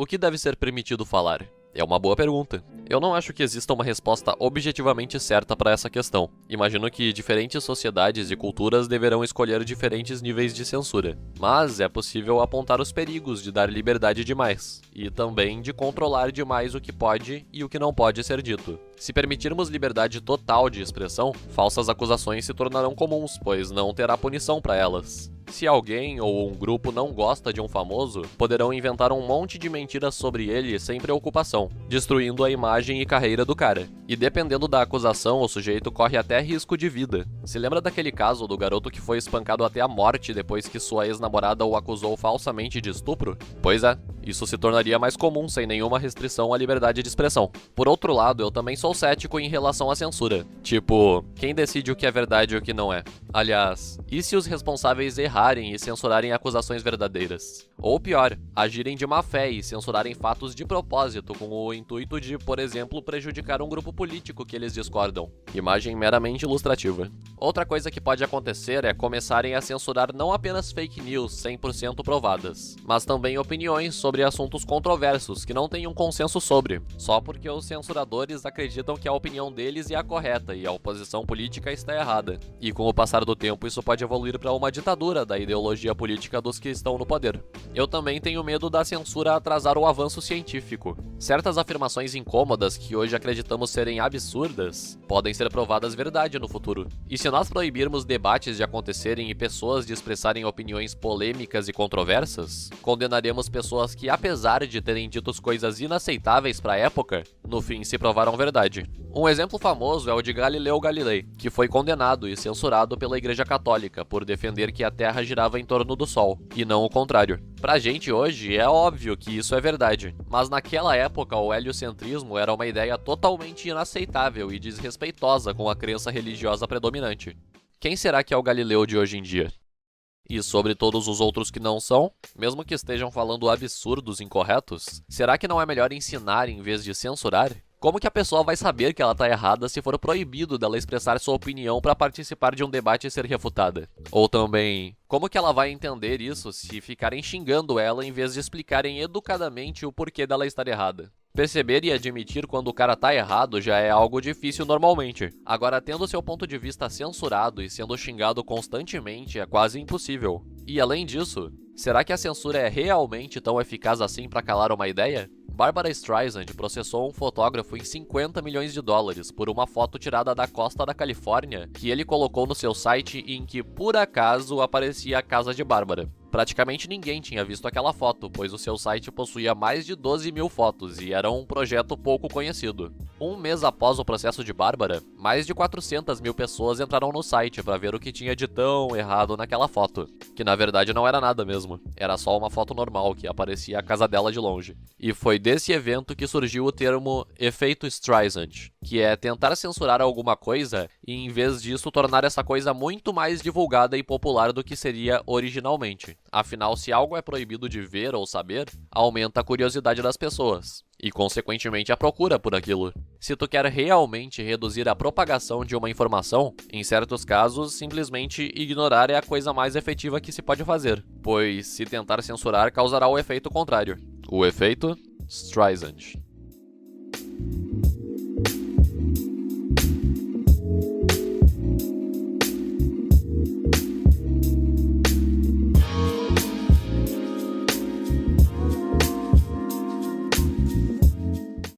O que deve ser permitido falar? É uma boa pergunta. Eu não acho que exista uma resposta objetivamente certa para essa questão. Imagino que diferentes sociedades e culturas deverão escolher diferentes níveis de censura. Mas é possível apontar os perigos de dar liberdade demais, e também de controlar demais o que pode e o que não pode ser dito. Se permitirmos liberdade total de expressão, falsas acusações se tornarão comuns, pois não terá punição para elas. Se alguém ou um grupo não gosta de um famoso, poderão inventar um monte de mentiras sobre ele sem preocupação, destruindo a imagem e carreira do cara. E dependendo da acusação, o sujeito corre até risco de vida. Se lembra daquele caso do garoto que foi espancado até a morte depois que sua ex-namorada o acusou falsamente de estupro? Pois é, isso se tornaria mais comum sem nenhuma restrição à liberdade de expressão. Por outro lado, eu também sou cético em relação à censura. Tipo, quem decide o que é verdade e o que não é? Aliás, e se os responsáveis errarem e censurarem acusações verdadeiras? Ou pior, agirem de má fé e censurarem fatos de propósito com o intuito de, por exemplo, prejudicar um grupo político que eles discordam. Imagem meramente ilustrativa. Outra coisa que pode acontecer é começarem a censurar não apenas fake news 100% provadas, mas também opiniões sobre assuntos controversos que não têm um consenso sobre, só porque os censuradores acreditam que a opinião deles é a correta e a oposição política está errada. E com o passar do tempo isso pode evoluir para uma ditadura da ideologia política dos que estão no poder. Eu também tenho medo da censura atrasar o avanço científico. Certas afirmações incômodas que hoje acreditamos serem absurdas podem ser provadas verdade no futuro. E se nós proibirmos debates de acontecerem e pessoas de expressarem opiniões polêmicas e controversas, condenaremos pessoas que, apesar de terem dito coisas inaceitáveis para a época, no fim se provaram verdade. Um exemplo famoso é o de Galileu Galilei, que foi condenado e censurado pela Igreja Católica por defender que a Terra girava em torno do Sol, e não o contrário. Pra gente hoje, é óbvio que isso é verdade, mas naquela época o heliocentrismo era uma ideia totalmente inaceitável e desrespeitosa com a crença religiosa predominante. Quem será que é o Galileu de hoje em dia? E sobre todos os outros que não são, mesmo que estejam falando absurdos incorretos, será que não é melhor ensinar em vez de censurar? Como que a pessoa vai saber que ela tá errada se for proibido dela expressar sua opinião para participar de um debate e ser refutada? Ou também, como que ela vai entender isso se ficarem xingando ela em vez de explicarem educadamente o porquê dela estar errada? Perceber e admitir quando o cara tá errado já é algo difícil normalmente. Agora, tendo seu ponto de vista censurado e sendo xingado constantemente é quase impossível. E além disso, será que a censura é realmente tão eficaz assim para calar uma ideia? Barbra Streisand processou um fotógrafo em 50 milhões de dólares por uma foto tirada da costa da Califórnia que ele colocou no seu site em que, por acaso, aparecia a casa de Bárbara. Praticamente ninguém tinha visto aquela foto, pois o seu site possuía mais de 12 mil fotos e era um projeto pouco conhecido. Um mês após o processo de Bárbara, mais de 400 mil pessoas entraram no site para ver o que tinha de tão errado naquela foto, que na verdade não era nada mesmo, era só uma foto normal que aparecia a casa dela de longe. E foi desse evento que surgiu o termo efeito Streisand, que é tentar censurar alguma coisa e em vez disso tornar essa coisa muito mais divulgada e popular do que seria originalmente. Afinal, se algo é proibido de ver ou saber, aumenta a curiosidade das pessoas, e consequentemente a procura por aquilo. Se tu quer realmente reduzir a propagação de uma informação, em certos casos, simplesmente ignorar é a coisa mais efetiva que se pode fazer, pois se tentar censurar causará o efeito contrário. O efeito Streisand.